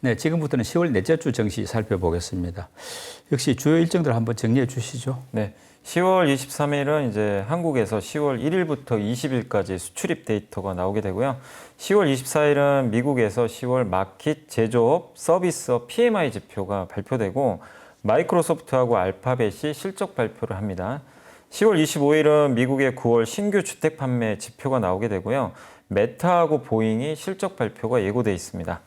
네, 지금부터는 10월 넷째 주 증시 살펴보겠습니다. 역시 주요 일정들 한번 정리해 주시죠. 네, 10월 23일은 이제 한국에서 10월 1일부터 20일까지 수출입 데이터가 나오게 되고요. 10월 24일은 미국에서 10월 마켓, 제조업, 서비스업 PMI 지표가 발표되고 마이크로소프트하고 알파벳이 실적 발표를 합니다. 10월 25일은 미국의 9월 신규 주택 판매 지표가 나오게 되고요. 메타하고 보잉이 실적 발표가 예고돼 있습니다.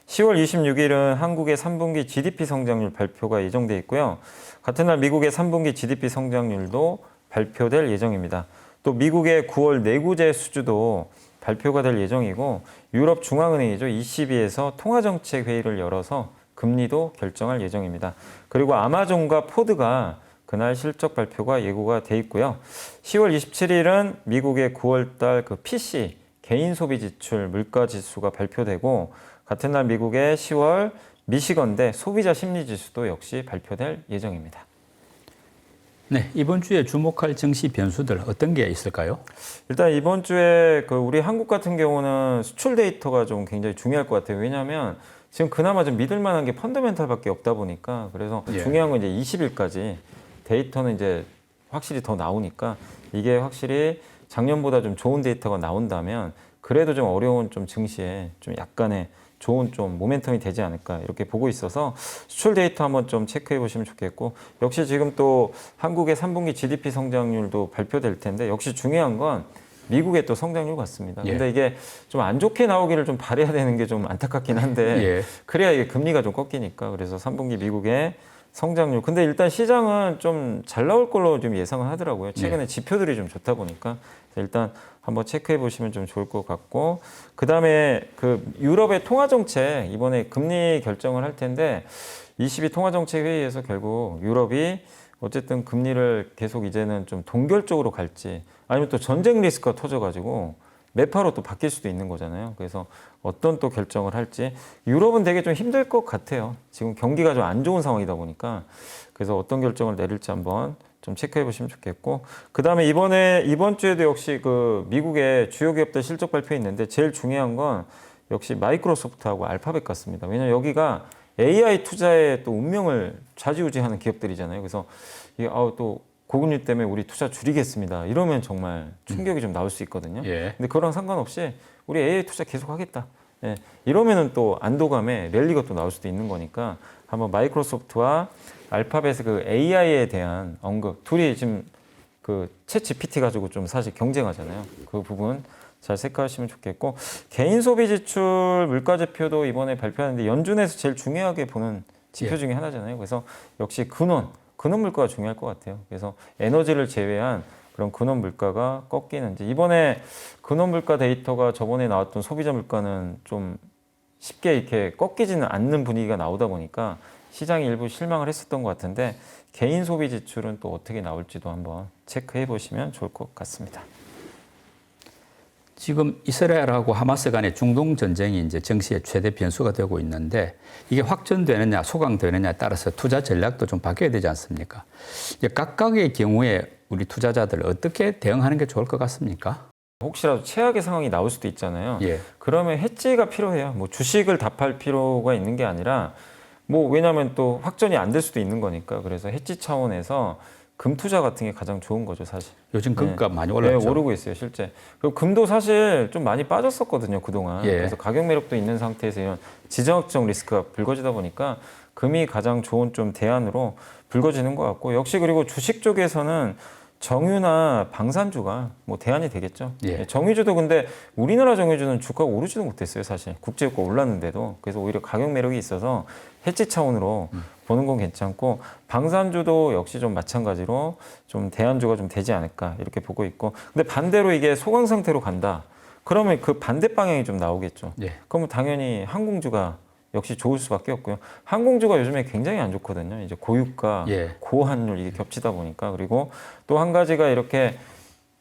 10월 26일은 한국의 3분기 GDP 성장률 발표가 예정돼 있고요. 같은 날 미국의 3분기 GDP 성장률도 발표될 예정입니다. 또 미국의 9월 내구재 수주도 발표가 될 예정이고 유럽 중앙은행이죠. ECB에서 통화정책 회의를 열어서 금리도 결정할 예정입니다. 그리고 아마존과 포드가 그날 실적 발표가 예고가 돼 있고요. 10월 27일은 미국의 9월달 그 PC 개인 소비 지출 물가 지수가 발표되고 같은 날 미국의 10월 미시건대 소비자 심리 지수도 역시 발표될 예정입니다. 네, 이번 주에 주목할 증시 변수들 어떤 게 있을까요? 일단 이번 주에 우리 한국 같은 경우는 수출 데이터가 좀 굉장히 중요할 것 같아요. 왜냐하면 지금 그나마 좀 믿을 만한 게 펀더멘탈밖에 없다 보니까 그래서 중요한 건 이제 20일까지 데이터는 이제 확실히 더 나오니까 이게 확실히 작년보다 좀 좋은 데이터가 나온다면 그래도 좀 어려운 좀 증시에 좀 약간의 좋은 좀 모멘텀이 되지 않을까 이렇게 보고 있어서 수출 데이터 한번 좀 체크해 보시면 좋겠고 역시 지금 또 한국의 3분기 GDP 성장률도 발표될 텐데 역시 중요한 건 미국의 또 성장률 같습니다. 근데 이게 좀 안 좋게 나오기를 좀 바라야 되는 게 좀 안타깝긴 한데 그래야 이게 금리가 좀 꺾이니까 그래서 3분기 미국의 성장률. 근데 일단 시장은 좀 잘 나올 걸로 좀 예상을 하더라고요. 최근에 지표들이 좀 좋다 보니까 일단 한번 체크해 보시면 좀 좋을 것 같고 그다음에 유럽의 통화 정책 이번에 금리 결정을 할 텐데 22 통화 정책 회의에서 결국 유럽이 어쨌든 금리를 계속 이제는 좀 동결적으로 갈지 아니면 또 전쟁 리스크가 터져가지고 매파로 또 바뀔 수도 있는 거잖아요. 그래서 어떤 또 결정을 할지 유럽은 되게 좀 힘들 것 같아요. 지금 경기가 좀 안 좋은 상황이다 보니까 그래서 어떤 결정을 내릴지 한번 좀 체크해 보시면 좋겠고 그다음에 이번 주에도 역시 미국의 주요 기업들 실적 발표 있는데 제일 중요한 건 역시 마이크로소프트하고 알파벳 같습니다. 왜냐면 여기가 AI 투자의 또 운명을 좌지우지하는 기업들이잖아요. 그래서 이게 또 고금리 때문에 우리 투자 줄이겠습니다. 이러면 정말 충격이 좀 나올 수 있거든요. 근데 그거랑 상관없이 우리 AI 투자 계속 하겠다. 이러면은 또 안도감에 랠리가 또 나올 수도 있는 거니까 한번 마이크로소프트와 알파벳의 AI에 대한 언급 둘이 지금 챗 GPT 가지고 좀 사실 경쟁하잖아요. 그 부분 잘 체크하시면 좋겠고 개인 소비 지출 물가 지표도 이번에 발표하는데 연준에서 제일 중요하게 보는 지표 중에 하나잖아요. 그래서 역시 근원 물가가 중요할 것 같아요. 그래서 에너지를 제외한 그런 근원 물가가 꺾이는지 이번에 근원 물가 데이터가 저번에 나왔던 소비자 물가는 좀 쉽게 이렇게 꺾이지는 않는 분위기가 나오다 보니까 시장이 일부 실망을 했었던 것 같은데 개인 소비 지출은 또 어떻게 나올지도 한번 체크해 보시면 좋을 것 같습니다. 지금 이스라엘하고 하마스 간의 중동 전쟁이 이제 증시의 최대 변수가 되고 있는데 이게 확전되느냐 소강되느냐에 따라서 투자 전략도 좀 바뀌어야 되지 않습니까? 이제 각각의 경우에 우리 투자자들 어떻게 대응하는 게 좋을 것 같습니까? 혹시라도 최악의 상황이 나올 수도 있잖아요. 그러면 해지가 필요해요. 뭐 주식을 답할 필요가 있는 게 아니라 왜냐하면 또 확전이 안 될 수도 있는 거니까 그래서 해지 차원에서 금 투자 같은 게 가장 좋은 거죠, 사실. 요즘 금값 많이 올랐죠. 오르고 있어요, 실제. 그리고 금도 사실 좀 많이 빠졌었거든요, 그동안. 그래서 가격 매력도 있는 상태에서 이런 지정학적 리스크가 불거지다 보니까 금이 가장 좋은 좀 대안으로 불거지는 것 같고 역시 그리고 주식 쪽에서는 정유나 방산주가 대안이 되겠죠. 정유주도 근데 우리나라 정유주는 주가가 오르지도 못했어요, 사실. 국제유가 올랐는데도. 그래서 오히려 가격 매력이 있어서 해지 차원으로 보는 건 괜찮고 방산주도 역시 좀 마찬가지로 좀 대안주가 좀 되지 않을까 이렇게 보고 있고 근데 반대로 이게 소강 상태로 간다. 그러면 그 반대 방향이 좀 나오겠죠. 그러면 당연히 항공주가 역시 좋을 수밖에 없고요. 항공주가 요즘에 굉장히 안 좋거든요. 이제 고유가, 고환율 이게 겹치다 보니까 그리고 또 한 가지가 이렇게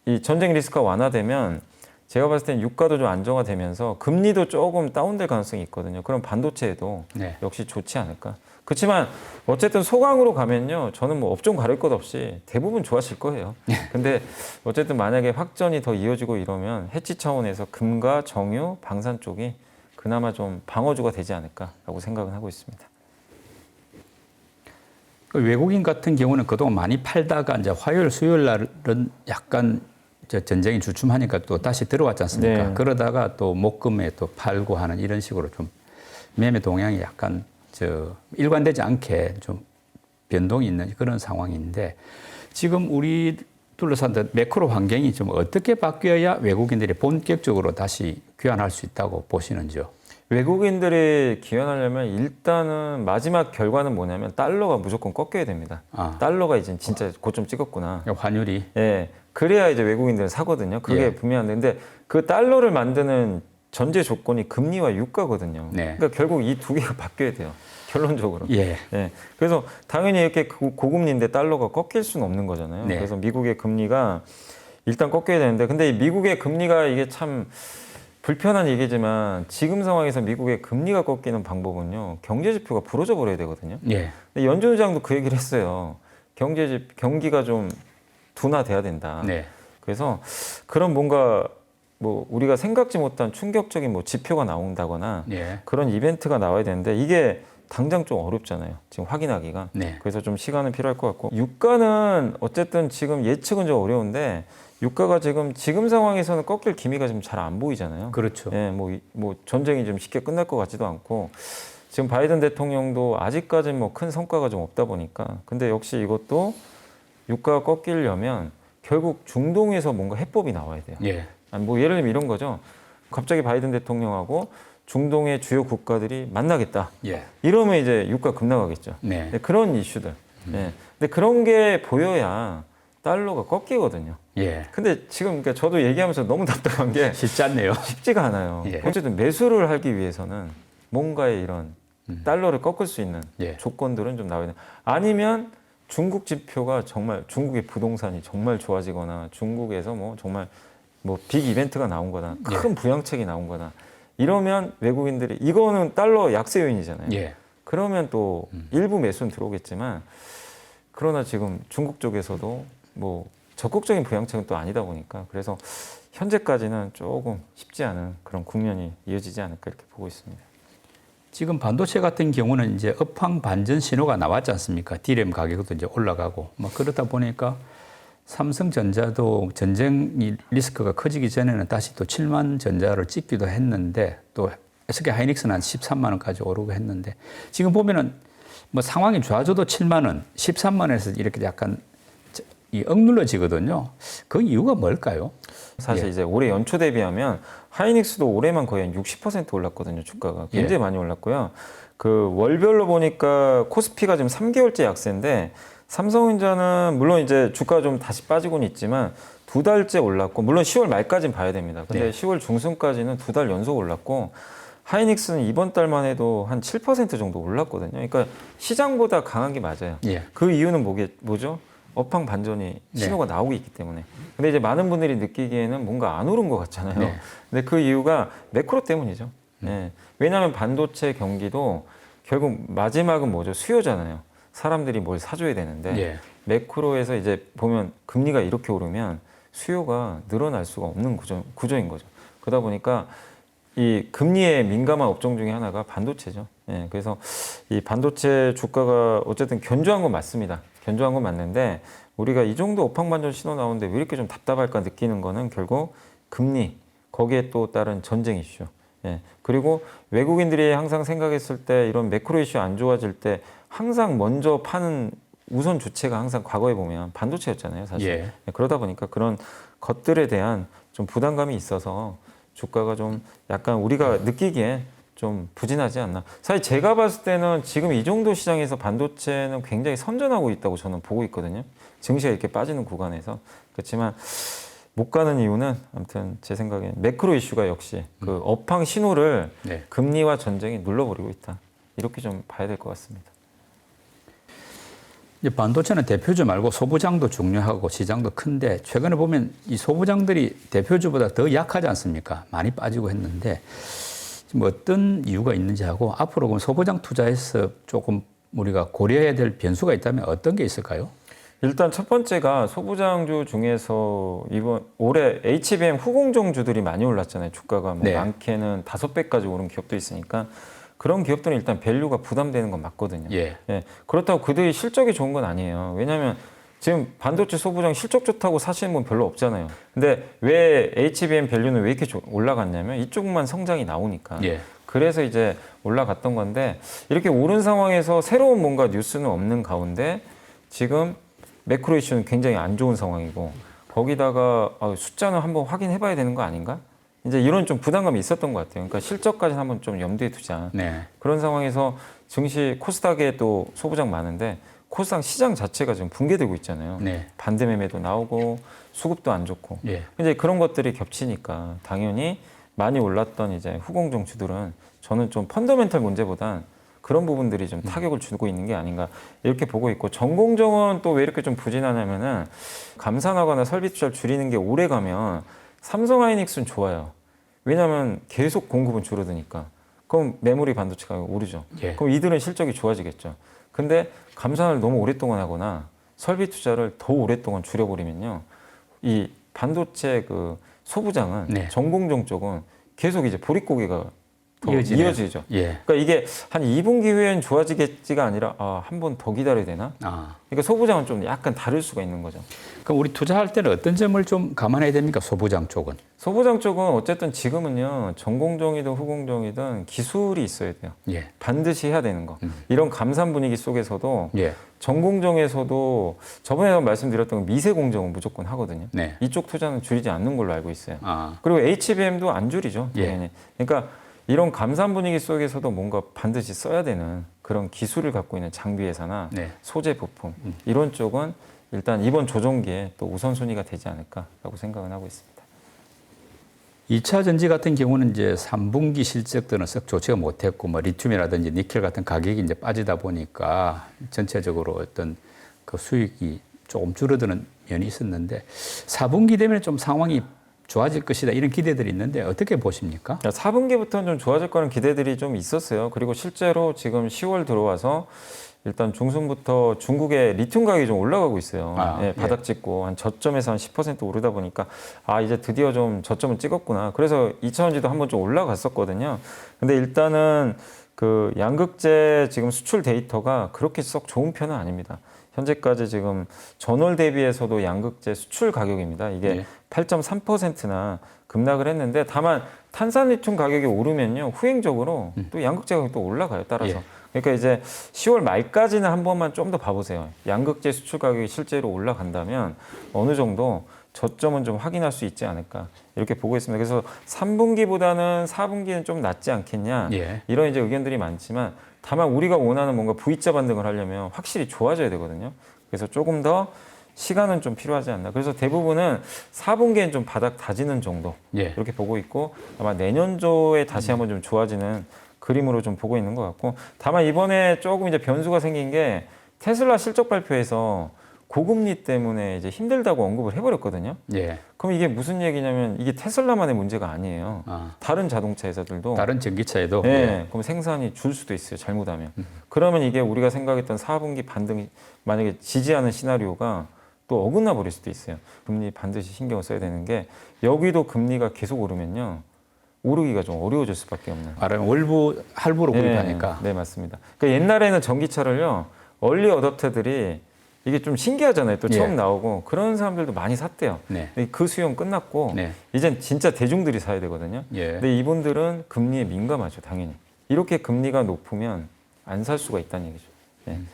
이 전쟁 리스크가 완화되면 제가 봤을 땐 유가도 좀 안정화되면서 금리도 조금 다운될 가능성이 있거든요. 그럼 반도체에도 역시 좋지 않을까. 그렇지만 어쨌든 소강으로 가면요. 저는 업종 가릴 것 없이 대부분 좋아질 거예요. 근데 어쨌든 만약에 확전이 더 이어지고 이러면 해지 차원에서 금과 정유, 방산 쪽이 그나마 좀 방어주가 되지 않을까라고 생각은 하고 있습니다. 그 외국인 같은 경우는 그동안 많이 팔다가 이제 화요일, 수요일 날은 약간 이제 전쟁이 주춤하니까 또 다시 들어왔지 않습니까? 네. 그러다가 또 목금에 또 팔고 하는 이런 식으로 좀 매매 동향이 약간 일관되지 않게 좀 변동이 있는 그런 상황인데 지금 우리 둘러싼 매크로 환경이 좀 어떻게 바뀌어야 외국인들이 본격적으로 다시 귀환할 수 있다고 보시는지요? 외국인들이 귀환하려면 일단은 마지막 결과는 뭐냐면 달러가 무조건 꺾여야 됩니다. 달러가 이제 진짜 고점 찍었구나. 환율이. 예. 그래야 이제 외국인들은 사거든요. 그게 예. 분명한데 근데 그 달러를 만드는 전제 조건이 금리와 유가거든요. 네. 그러니까 결국 이 두 개가 바뀌어야 돼요. 결론적으로. 예. 예. 그래서 당연히 이렇게 고금리인데 달러가 꺾일 수는 없는 거잖아요. 네. 그래서 미국의 금리가 일단 꺾여야 되는데 근데 이 미국의 금리가 이게 참 불편한 얘기지만 지금 상황에서 미국의 금리가 꺾이는 방법은요. 경제 지표가 부러져 버려야 되거든요. 예. 근데 연준 의장도 그 얘기를 했어요. 경기가 좀 둔화돼야 된다. 네. 그래서 그런 뭔가 뭐 우리가 생각지 못한 충격적인 뭐 지표가 나온다거나 예. 그런 이벤트가 나와야 되는데 이게 당장 좀 어렵잖아요. 지금 확인하기가. 네. 그래서 좀 시간은 필요할 것 같고 유가는 어쨌든 지금 예측은 좀 어려운데 유가가 지금 상황에서는 꺾일 기미가 좀 잘 안 보이잖아요. 그렇죠. 예, 뭐 전쟁이 좀 쉽게 끝날 것 같지도 않고 지금 바이든 대통령도 아직까지는 뭐 큰 성과가 좀 없다 보니까 근데 역시 이것도 유가가 꺾이려면 결국 중동에서 뭔가 해법이 나와야 돼요. 예. 아니, 뭐 예를 들면 이런 거죠. 갑자기 바이든 대통령하고 중동의 주요 국가들이 만나겠다. 예. 이러면 이제 유가 급락하겠죠. 네. 네, 그런 이슈들. 네. 근데 그런 게 보여야 달러가 꺾이거든요. 예. 근데 지금 그러니까 저도 얘기하면서 너무 답답한 게 쉽지 않네요. 쉽지가 않아요. 예. 어쨌든 매수를 하기 위해서는 뭔가의 이런 달러를 꺾을 수 있는 예. 조건들은 좀 나와야 돼요. 아니면 중국 지표가 정말 중국의 부동산이 정말 좋아지거나 중국에서 뭐 정말 뭐 빅 이벤트가 나온 거나 큰 부양책이 나온 거나 이러면 외국인들이 이거는 달러 약세 요인이잖아요. 예. 그러면 또 일부 매수는 들어오겠지만 그러나 지금 중국 쪽에서도 뭐 적극적인 부양책은 또 아니다 보니까 그래서 현재까지는 조금 쉽지 않은 그런 국면이 이어지지 않을까 이렇게 보고 있습니다. 지금 반도체 같은 경우는 이제 업황 반전 신호가 나왔지 않습니까? D램 가격도 이제 올라가고 뭐 그러다 보니까 삼성전자도 전쟁 리스크가 커지기 전에는 다시 또 7만 전자를 찍기도 했는데 또 SK 하이닉스는 한 13만 원까지 오르고 했는데 지금 보면은 뭐 상황이 좋아져도 7만 원, 13만 원에서 이렇게 약간 억눌러지거든요. 그 이유가 뭘까요? 사실 예. 이제 올해 연초 대비하면 하이닉스도 올해만 거의 한 60% 올랐거든요. 주가가 굉장히 많이 올랐고요. 그 월별로 보니까 코스피가 지금 3개월째 약세인데 삼성전자는 물론 이제 주가가 좀 다시 빠지고는 있지만 2달째 올랐고 물론 10월 말까지는 봐야 됩니다. 근데 네. 10월 중순까지는 2달 연속 올랐고 하이닉스는 이번 달만 해도 한 7% 정도 올랐거든요. 그러니까 시장보다 강한 게 맞아요. 예. 그 이유는 뭐죠? 업황 반전이 신호가 나오고 있기 때문에. 근데 이제 많은 분들이 느끼기에는 뭔가 안 오른 것 같잖아요. 네. 근데 그 이유가 매크로 때문이죠. 예. 왜냐하면 반도체 경기도 결국 마지막은 뭐죠? 수요잖아요. 사람들이 뭘 사줘야 되는데 예. 매크로에서 이제 보면 금리가 이렇게 오르면 수요가 늘어날 수가 없는 구조인 거죠. 그러다 보니까 이 금리에 민감한 업종 중에 하나가 반도체죠. 예, 그래서 이 반도체 주가가 어쨌든 견조한 건 맞습니다. 견조한 건 맞는데 우리가 이 정도 업황 반전 신호 나오는데 왜 이렇게 좀 답답할까 느끼는 거는 결국 금리 거기에 또 따른 전쟁 이슈. 예, 그리고 외국인들이 항상 생각했을 때 이런 매크로 이슈 안 좋아질 때 항상 먼저 파는 우선 주체가 항상 과거에 보면 반도체였잖아요, 사실. 예. 그러다 보니까 그런 것들에 대한 좀 부담감이 있어서 주가가 좀 약간 우리가 느끼기에 좀 부진하지 않나. 사실 제가 봤을 때는 지금 이 정도 시장에서 반도체는 굉장히 선전하고 있다고 저는 보고 있거든요. 증시가 이렇게 빠지는 구간에서. 그렇지만 못 가는 이유는 아무튼 제 생각엔 매크로 이슈가 역시 그 업황 신호를 네. 금리와 전쟁이 눌러버리고 있다. 이렇게 좀 봐야 될 것 같습니다. 이제 반도체는 대표주 말고 소부장도 중요하고 시장도 큰데 최근에 보면 이 소부장들이 대표주보다 더 약하지 않습니까? 많이 빠지고 했는데 지금 어떤 이유가 있는지 하고 앞으로 그럼 소부장 투자해서 조금 우리가 고려해야 될 변수가 있다면 어떤 게 있을까요? 일단 첫 번째가 소부장주 중에서 이번 올해 HBM 후공정주들이 많이 올랐잖아요. 주가가 뭐 네. 많게는 5배까지 오른 기업도 있으니까 그런 기업들은 일단 밸류가 부담되는 건 맞거든요. 예. 예, 그렇다고 그들이 실적이 좋은 건 아니에요. 왜냐하면 지금 반도체 소부장 실적 좋다고 사시는 분 별로 없잖아요. 근데 왜 HBM 밸류는 왜 이렇게 올라갔냐면 이쪽만 성장이 나오니까. 예. 그래서 이제 올라갔던 건데 이렇게 오른 상황에서 새로운 뭔가 뉴스는 없는 가운데 지금 매크로 이슈는 굉장히 안 좋은 상황이고 거기다가 숫자는 한번 확인해 봐야 되는 거 아닌가? 이제 이런 좀 부담감이 있었던 것 같아요. 그러니까 실적까지는 한번 좀 염두에 두자. 네. 그런 상황에서 증시 코스닥에 또 소부장 많은데 코스닥 시장 자체가 지금 붕괴되고 있잖아요. 네. 반대 매매도 나오고 수급도 안 좋고. 예. 이제 그런 것들이 겹치니까 당연히 많이 올랐던 이제 후공정주들은 저는 좀 펀더멘털 문제보단 그런 부분들이 좀 타격을 주고 있는 게 아닌가 이렇게 보고 있고 전공정은 또 왜 이렇게 좀 부진하냐면은 감산하거나 설비 투자를 줄이는 게 오래 가면 삼성하이닉스는 좋아요. 왜냐하면 계속 공급은 줄어드니까. 그럼 메모리 반도체 가격이 오르죠. 예. 그럼 이들은 실적이 좋아지겠죠. 근데 감산을 너무 오랫동안 하거나 설비 투자를 더 오랫동안 줄여버리면요. 이 반도체 그 소부장은 네. 전공정 쪽은 계속 이제 보릿고개가 더 이어지네요. 이어지죠. 예. 그러니까 이게 한 2분기 후엔 좋아지겠지가 아니라 한 번 더 기다려야 되나? 아. 그러니까 소부장은 좀 약간 다를 수가 있는 거죠. 그럼 우리 투자할 때는 어떤 점을 좀 감안해야 됩니까? 소부장 쪽은. 소부장 쪽은 어쨌든 지금은요. 전공정이든 후공정이든 기술이 있어야 돼요. 예. 반드시 해야 되는 거. 이런 감산 분위기 속에서도 예. 전공정에서도 저번에 말씀드렸던 미세 공정은 무조건 하거든요. 네. 이쪽 투자는 줄이지 않는 걸로 알고 있어요. 아. 그리고 HBM도 안 줄이죠. 예. 당연히. 그러니까 이런 감산 분위기 속에서도 뭔가 반드시 써야 되는 그런 기술을 갖고 있는 장비 회사나 네. 소재 부품 이런 쪽은 일단 이번 조정기에 또 우선순위가 되지 않을까라고 생각은 하고 있습니다. 2차 전지 같은 경우는 이제 3분기 실적들은 썩 좋지가 못했고 뭐 리튬이라든지 니켈 같은 가격이 이제 빠지다 보니까 전체적으로 어떤 그 수익이 조금 줄어드는 면이 있었는데 4분기 되면 좀 상황이 좋아질 것이다 이런 기대들이 있는데 어떻게 보십니까? 4분기부터는 좀 좋아질 거라는 기대들이 좀 있었어요. 그리고 실제로 지금 10월 들어와서 일단 중순부터 중국의 리튬 가격이 좀 올라가고 있어요. 예, 바닥 찍고 한 저점에서 한 10% 오르다 보니까 이제 드디어 좀 저점을 찍었구나. 그래서 2차전지도 한번 좀 올라갔었거든요. 근데 일단은 그 양극재 지금 수출 데이터가 그렇게 썩 좋은 편은 아닙니다. 현재까지 지금 전월 대비해서도 양극재 수출 가격입니다. 이게 8.3%나 급락을 했는데 다만 탄산리튬 가격이 오르면요 후행적으로 또 양극재 가격이 또 올라가요. 따라서. 그러니까 이제 10월 말까지는 한 번만 좀 더 봐보세요. 양극재 수출 가격이 실제로 올라간다면 어느 정도 저점은 좀 확인할 수 있지 않을까 이렇게 보고 있습니다. 그래서 3분기보다는 4분기는 좀 낫지 않겠냐 이런 이제 의견들이 많지만 다만 우리가 원하는 뭔가 V자 반등을 하려면 확실히 좋아져야 되거든요. 그래서 조금 더 시간은 좀 필요하지 않나. 그래서 대부분은 4분기엔 좀 바닥 다지는 정도 이렇게 보고 있고 아마 내년도에 다시 한번 좀 좋아지는 그림으로 좀 보고 있는 것 같고 다만 이번에 조금 이제 변수가 생긴 게 테슬라 실적 발표에서 고금리 때문에 이제 힘들다고 언급을 해버렸거든요. 그럼 이게 무슨 얘기냐면 이게 테슬라만의 문제가 아니에요. 다른 자동차 회사들도 다른 전기차에도 그럼 생산이 줄 수도 있어요. 잘못하면. 그러면 이게 우리가 생각했던 4분기 반등이 만약에 지지하는 시나리오가 또 어긋나 버릴 수도 있어요. 금리 반드시 신경을 써야 되는 게 여기도 금리가 계속 오르면요. 오르기가 좀 어려워질 수밖에 없는. 말하면 월부 할부로 구입하니까. 네, 맞습니다. 그러니까 옛날에는 전기차를요. 얼리 어댑터들이 이게 좀 신기하잖아요. 또 처음 나오고 그런 사람들도 많이 샀대요. 그 수용 끝났고 이젠 진짜 대중들이 사야 되거든요. 근데 이분들은 금리에 민감하죠. 당연히. 이렇게 금리가 높으면 안 살 수가 있다는 얘기죠.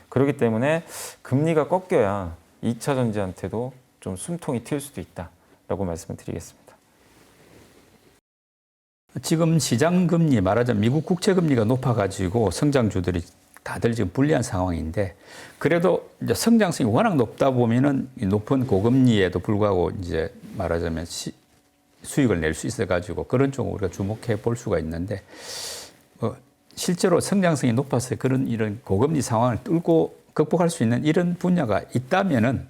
그렇기 때문에 금리가 꺾여야 2차 전지한테도 좀 숨통이 트일 수도 있다라고 말씀을 드리겠습니다. 지금 시장 금리 말하자면 미국 국채 금리가 높아가지고 성장주들이 다들 지금 불리한 상황인데 그래도 이제 성장성이 워낙 높다 보면은 높은 고금리에도 불구하고 이제 말하자면 수익을 낼 수 있어가지고 그런 쪽으로 우리가 주목해 볼 수가 있는데 실제로 성장성이 높아서 그런 이런 고금리 상황을 뚫고 극복할 수 있는 이런 분야가 있다면은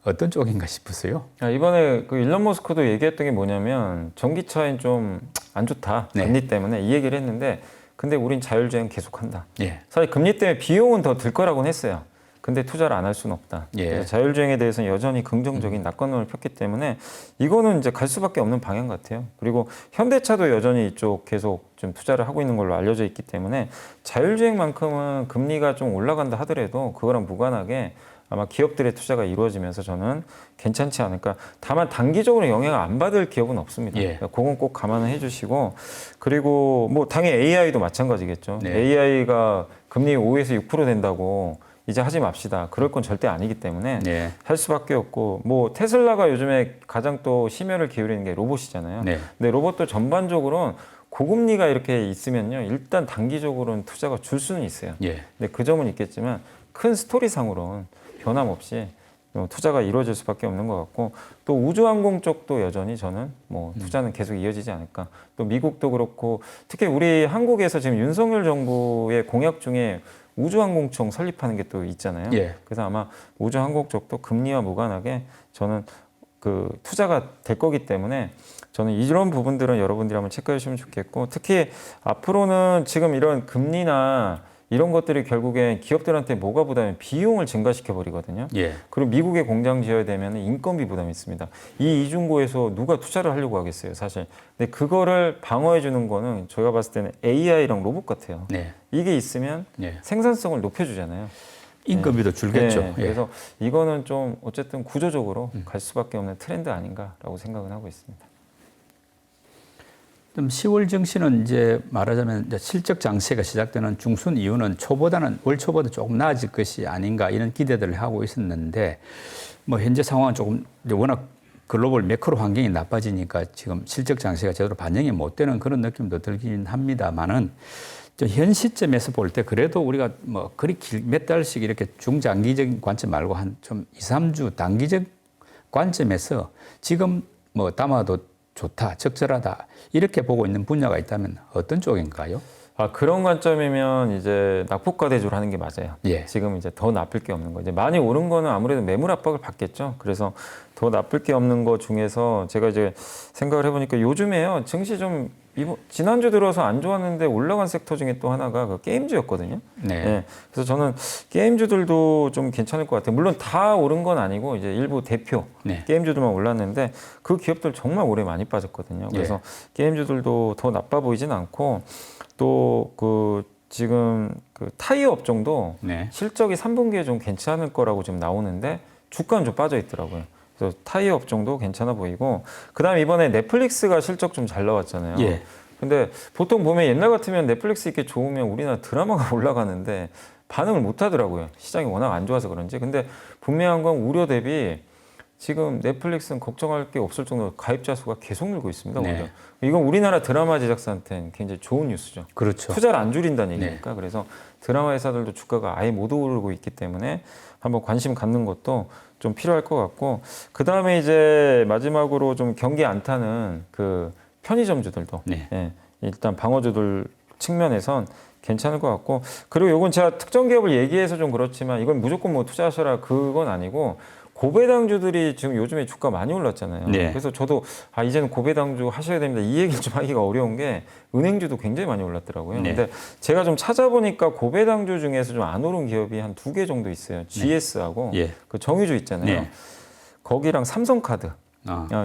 어떤 쪽인가 싶으세요? 이번에 그 일론 머스크도 얘기했던 게 뭐냐면 전기차엔 좀 안 좋다. 금리 때문에 이 얘기를 했는데 근데 우린 자율주행 계속한다. 사실 금리 때문에 비용은 더 들 거라고는 했어요. 근데 투자를 안 할 수는 없다. 예. 그래서 자율주행에 대해서는 여전히 긍정적인 낙관론을 폈기 때문에 이거는 이제 갈 수밖에 없는 방향 같아요. 그리고 현대차도 여전히 이쪽 계속 좀 투자를 하고 있는 걸로 알려져 있기 때문에 자율주행만큼은 금리가 좀 올라간다 하더라도 그거랑 무관하게 아마 기업들의 투자가 이루어지면서 저는 괜찮지 않을까. 다만 단기적으로 영향을 안 받을 기업은 없습니다. 예. 그건 꼭 감안을 해주시고 그리고 뭐 당연히 AI도 마찬가지겠죠. 네. AI가 금리 5에서 6% 된다고 이제 하지 맙시다. 그럴 건 절대 아니기 때문에 네. 할 수밖에 없고 뭐 테슬라가 요즘에 가장 또 심혈을 기울이는 게 로봇이잖아요. 네. 근데 로봇도 전반적으로는 고금리가 이렇게 있으면요. 일단 단기적으로는 투자가 줄 수는 있어요. 예. 근데 그 점은 있겠지만 큰 스토리상으로는 변함없이 투자가 이루어질 수밖에 없는 것 같고 또 우주항공 쪽도 여전히 저는 뭐 투자는 계속 이어지지 않을까. 또 미국도 그렇고 특히 우리 한국에서 지금 윤석열 정부의 공약 중에 우주항공청 설립하는 게 또 있잖아요. 예. 그래서 아마 우주항공 쪽도 금리와 무관하게 저는 그 투자가 될 거기 때문에 저는 이런 부분들은 여러분들이 한번 체크해 주시면 좋겠고 특히 앞으로는 지금 이런 금리나 이런 것들이 결국엔 기업들한테 뭐가 부담이 비용을 증가시켜 버리거든요. 예. 그리고 미국에 공장 지어야 되면 인건비 부담이 있습니다. 이 이중고에서 누가 투자를 하려고 하겠어요, 사실. 근데 그거를 방어해 주는 거는 저희가 봤을 때는 AI랑 로봇 같아요. 네. 이게 있으면 예. 생산성을 높여주잖아요. 인건비도 줄겠죠. 네, 예. 그래서 이거는 좀 어쨌든 구조적으로 갈 수밖에 없는 트렌드 아닌가라고 생각은 하고 있습니다. 좀 10월 증시는 이제 말하자면 이제 실적 장세가 시작되는 중순 이후는 초보다는 월 초보다 조금 나아질 것이 아닌가 이런 기대들을 하고 있었는데 뭐 현재 상황은 조금 이제 워낙 글로벌 매크로 환경이 나빠지니까 지금 실적 장세가 제대로 반영이 못 되는 그런 느낌도 들긴 합니다만은 현 시점에서 볼 때 그래도 우리가 뭐 그리 몇 달씩 이렇게 중장기적인 관점 말고 한 좀 2, 3주 단기적 관점에서 지금 뭐 담아도 좋다, 적절하다 이렇게 보고 있는 분야가 있다면 어떤 쪽인가요? 아, 그런 관점이면 이제 낙폭과 대조를 하는 게 맞아요. 예. 지금 이제 더 나쁠 게 없는 거. 이제 많이 오른 거는 아무래도 매물 압박을 받겠죠. 그래서 더 나쁠 게 없는 거 중에서 제가 이제 생각을 해보니까 요즘에요. 증시 좀 지난주 들어서 안 좋았는데 올라간 섹터 중에 또 하나가 그 게임주였거든요. 네. 네. 그래서 저는 게임주들도 좀 괜찮을 것 같아요. 물론 다 오른 건 아니고 이제 일부 대표 네. 게임주들만 올랐는데 그 기업들 정말 올해 많이 빠졌거든요. 그래서 게임주들도 더 나빠 보이진 않고 또 그 지금 그 타이어 업종도 네. 실적이 3분기에 좀 괜찮을 거라고 지금 나오는데 주가는 좀 빠져 있더라고요. 그래서 타이어 업종도 괜찮아 보이고 그다음에 이번에 넷플릭스가 실적 좀 잘 나왔잖아요. 예. 근데 보통 보면 옛날 같으면 넷플릭스 이렇게 좋으면 우리나라 드라마가 올라가는데 반응을 못 하더라고요. 시장이 워낙 안 좋아서 그런지. 근데 분명한 건 우려 대비 지금 넷플릭스는 걱정할 게 없을 정도로 가입자 수가 계속 늘고 있습니다. 네. 오히려. 이건 우리나라 드라마 제작사한테는 굉장히 좋은 뉴스죠. 그렇죠. 투자를 안 줄인다는 얘기니까. 그래서 드라마 회사들도 주가가 아예 못 오르고 있기 때문에 한번 관심 갖는 것도 좀 필요할 것 같고 그 다음에 이제 마지막으로 좀 경기 안 타는 그 편의점주들도 네. 예, 일단 방어주들 측면에선 괜찮을 것 같고 그리고 이건 제가 특정 기업을 얘기해서 좀 그렇지만 이건 무조건 뭐 투자하셔라 그건 아니고 고배당주들이 지금 요즘에 주가 많이 올랐잖아요. 네. 그래서 저도 이제는 고배당주 하셔야 됩니다. 이 얘기를 좀 하기가 어려운 게 은행주도 굉장히 많이 올랐더라고요. 네. 근데 제가 좀 찾아보니까 고배당주 중에서 좀 안 오른 기업이 한 2개 정도 있어요. GS하고 예. 그 정유주 있잖아요. 네. 거기랑 삼성카드.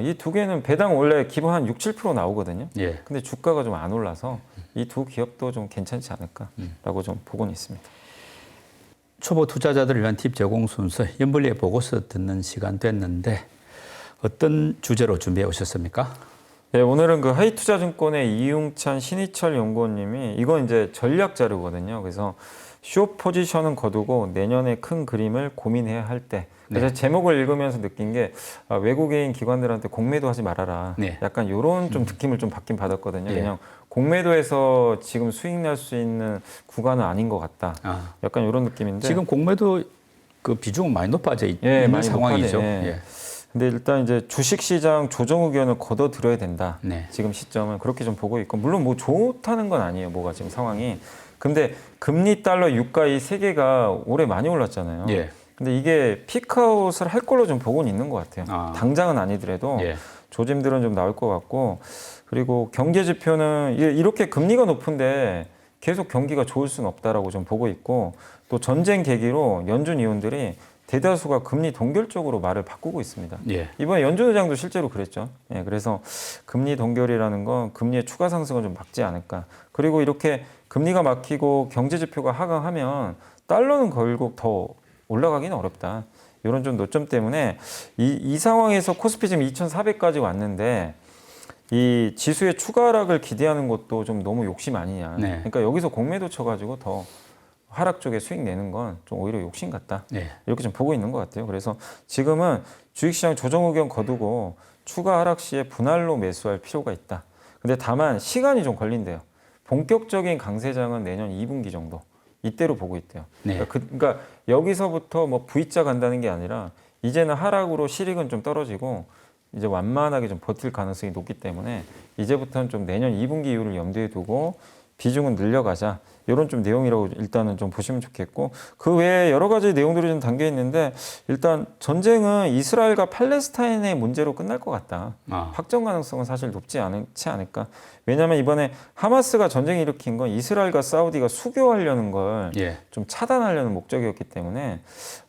이 두 개는 배당 원래 기본 한 6, 7% 나오거든요. 예. 근데 주가가 좀 안 올라서 이 두 기업도 좀 괜찮지 않을까라고 좀 보고는 있습니다. 초보 투자자들을 위한 팁 제공 순서 연불리의 보고서 듣는 시간 됐는데 어떤 주제로 준비해 오셨습니까? 네, 오늘은 그 하이투자증권의 이웅찬 신희철 연구원님이 이건 이제 전략 자료거든요. 그래서 숏 포지션은 거두고 내년의 큰 그림을 고민해야 할 때. 그래서 제목을 읽으면서 느낀 게 외국인 기관들한테 공매도 하지 말아라. 네. 약간 이런 좀 느낌을 좀 받긴 받았거든요. 예. 그냥 공매도에서 지금 수익 낼 수 있는 구간은 아닌 것 같다. 약간 이런 느낌인데. 지금 공매도 그 비중은 많이 높아져 예, 있는 많이 상황이죠. 높아네. 예. 근데 일단 이제 주식시장 조정 의견을 걷어들여야 된다. 네. 지금 시점은 그렇게 좀 보고 있고 물론 뭐 좋다는 건 아니에요. 뭐가 지금 상황이. 근데 금리, 달러, 유가 이 세 개가 올해 많이 올랐잖아요. 예. 근데 이게 피크아웃을 할 걸로 좀 보고는 있는 것 같아요. 당장은 아니더라도 예. 조짐들은 좀 나올 것 같고 그리고 경제 지표는 이렇게 금리가 높은데 계속 경기가 좋을 수는 없다라고 좀 보고 있고 또 전쟁 계기로 연준 의원들이 대다수가 금리 동결 쪽으로 말을 바꾸고 있습니다. 예. 이번에 연준 의장도 실제로 그랬죠. 예, 그래서 금리 동결이라는 건 금리의 추가 상승을 좀 막지 않을까. 그리고 이렇게 금리가 막히고 경제 지표가 하강하면 달러는 결국 더 올라가기는 어렵다. 이런 좀 노점 때문에 이 상황에서 코스피 지금 2,400까지 왔는데 이 지수의 추가 하락을 기대하는 것도 좀 너무 욕심 아니냐. 네. 그러니까 여기서 공매도 쳐가지고 더 하락 쪽에 수익 내는 건 좀 오히려 욕심 같다. 네. 이렇게 좀 보고 있는 것 같아요. 그래서 지금은 주식시장 조정 의견 거두고 추가 하락 시에 분할로 매수할 필요가 있다. 근데 다만 시간이 좀 걸린대요. 본격적인 강세장은 내년 2분기 정도. 이때로 보고 있대요. 네. 그러니까 여기서부터 뭐 V자 간다는 게 아니라 이제는 하락으로 실익은 좀 떨어지고 이제 완만하게 좀 버틸 가능성이 높기 때문에 이제부터는 좀 내년 2분기 이후를 염두에 두고 비중은 늘려가자. 이런 좀 내용이라고 일단은 좀 보시면 좋겠고 그 외에 여러 가지 내용들이 좀 담겨 있는데 일단 전쟁은 이스라엘과 팔레스타인의 문제로 끝날 것 같다. 확정 가능성은 사실 높지 않지 않을까. 왜냐하면 이번에 하마스가 전쟁 일으킨 건 이스라엘과 사우디가 수교하려는 걸 좀 차단하려는 목적이었기 때문에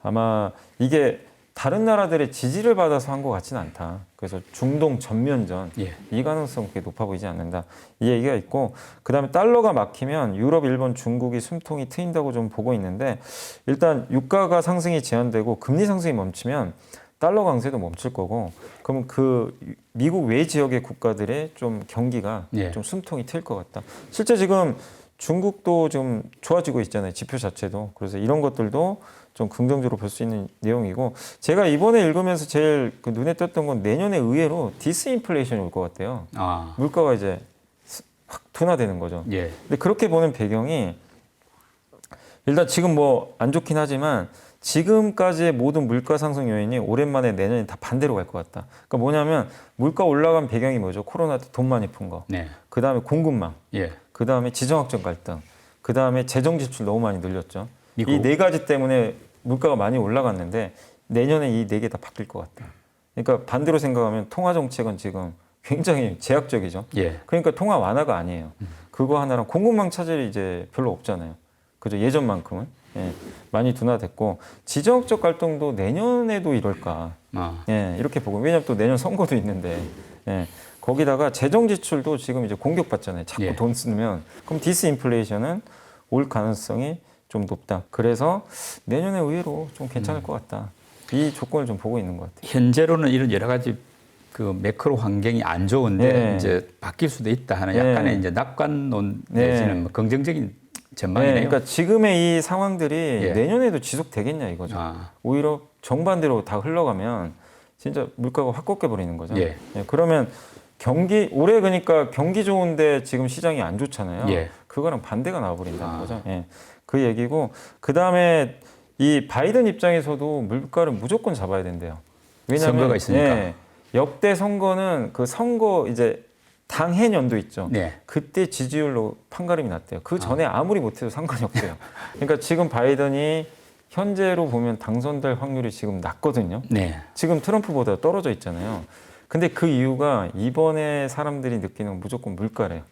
아마 이게 다른 나라들의 지지를 받아서 한 것 같지는 않다. 그래서 중동 전면전 이 가능성 그렇게 높아 보이지 않는다. 이 얘기가 있고 그다음에 달러가 막히면 유럽, 일본, 중국이 숨통이 트인다고 좀 보고 있는데 일단 유가가 상승이 제한되고 금리 상승이 멈추면 달러 강세도 멈출 거고 그러면 그 미국 외 지역의 국가들의 좀 경기가 좀 숨통이 트일 것 같다. 실제 지금 중국도 좀 좋아지고 있잖아요. 지표 자체도. 그래서 이런 것들도 좀 긍정적으로 볼 수 있는 내용이고 제가 이번에 읽으면서 제일 그 눈에 띄었던 건 내년에 의외로 디스인플레이션이 올 것 같아요. 물가가 이제 확 둔화되는 거죠. 근데 그렇게 보는 배경이 일단 지금 뭐 안 좋긴 하지만 지금까지의 모든 물가 상승 요인이 오랜만에 내년에 다 반대로 갈 것 같다. 그러니까 뭐냐면 물가 올라간 배경이 뭐죠? 코로나 때 돈 많이 푼 거. 그 다음에 공급망. 그 다음에 지정학적 갈등. 그 다음에 재정 지출 너무 많이 늘렸죠. 이 네 가지 때문에 물가가 많이 올라갔는데 내년에 이 네 개 다 바뀔 것 같다. 그러니까 반대로 생각하면 통화 정책은 지금 굉장히 제약적이죠. 그러니까 통화 완화가 아니에요. 그거 하나랑 공급망 차질이 이제 별로 없잖아요. 그죠? 예전만큼은. 많이 둔화됐고 지정학적 갈등도 내년에도 이럴까. 이렇게 보고 왜냐하면 또 내년 선거도 있는데 거기다가 재정 지출도 지금 이제 공격받잖아요. 자꾸 돈 쓰면 그럼 디스인플레이션은 올 가능성이 좀 높다. 그래서 내년에 의외로 좀 괜찮을 것 같다. 이 조건을 좀 보고 있는 것 같아요. 현재로는 이런 여러 가지 그 매크로 환경이 안 좋은데 이제 바뀔 수도 있다 하는 약간의 이제 낙관론 내지는 뭐 긍정적인 전망이네요. 그러니까 지금의 이 상황들이 내년에도 지속되겠냐 이거죠. 오히려 정반대로 다 흘러가면 진짜 물가가 확 꺾여 버리는 거죠. 그러면 올해 그러니까 경기 좋은데 지금 시장이 안 좋잖아요. 그거랑 반대가 나와버린다는 거죠. 그 얘기고 그 다음에 이 바이든 입장에서도 물가를 무조건 잡아야 된대요. 왜냐하면 선거가 있으니까. 역대 선거는 그 선거 이제 당해 연도 있죠. 그때 지지율로 판가름이 났대요. 그 전에 아무리 못해도 상관이 없대요. 그러니까 지금 바이든이 현재로 보면 당선될 확률이 지금 낮거든요. 지금 트럼프보다 떨어져 있잖아요. 근데 그 이유가 이번에 사람들이 느끼는 건 무조건 물가래요.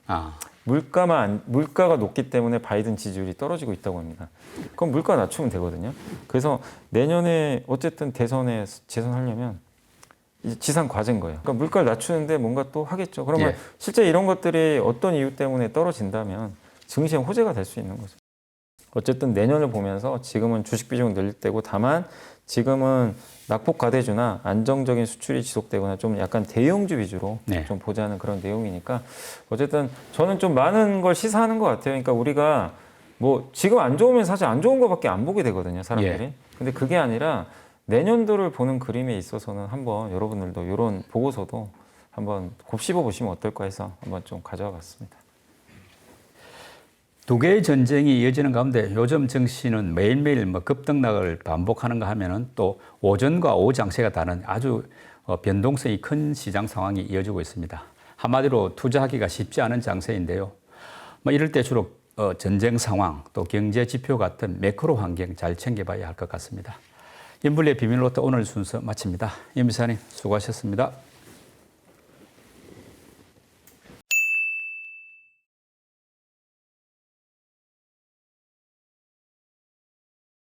물가가 높기 때문에 바이든 지지율이 떨어지고 있다고 합니다. 그럼 물가 낮추면 되거든요. 그래서 내년에 어쨌든 대선에 재선하려면 이제 지상 과제인 거예요. 그러니까 물가를 낮추는데 뭔가 또 하겠죠. 그러면 실제 이런 것들이 어떤 이유 때문에 떨어진다면 증시에 호재가 될 수 있는 거죠. 어쨌든 내년을 보면서 지금은 주식 비중을 늘릴 때고 다만 지금은 낙폭 과대주나 안정적인 수출이 지속되거나 좀 약간 대형주 위주로 좀 보자는 그런 내용이니까 어쨌든 저는 좀 많은 걸 시사하는 것 같아요. 그러니까 우리가 뭐 지금 안 좋으면 사실 안 좋은 것밖에 안 보게 되거든요, 사람들이. 근데 그게 아니라 내년도를 보는 그림에 있어서는 한번 여러분들도 이런 보고서도 한번 곱씹어 보시면 어떨까 해서 한번 좀 가져와 봤습니다. 두 개의 전쟁이 이어지는 가운데 요즘 증시는 매일매일 뭐 급등락을 반복하는가 하면은 또 오전과 오후 장세가 다른 아주 변동성이 큰 시장 상황이 이어지고 있습니다. 한마디로 투자하기가 쉽지 않은 장세인데요. 뭐 이럴 때 주로 전쟁 상황 또 경제 지표 같은 매크로 환경 잘 챙겨봐야 할 것 같습니다. 인블리의 비밀로또 오늘 순서 마칩니다. 임 이사님 수고하셨습니다.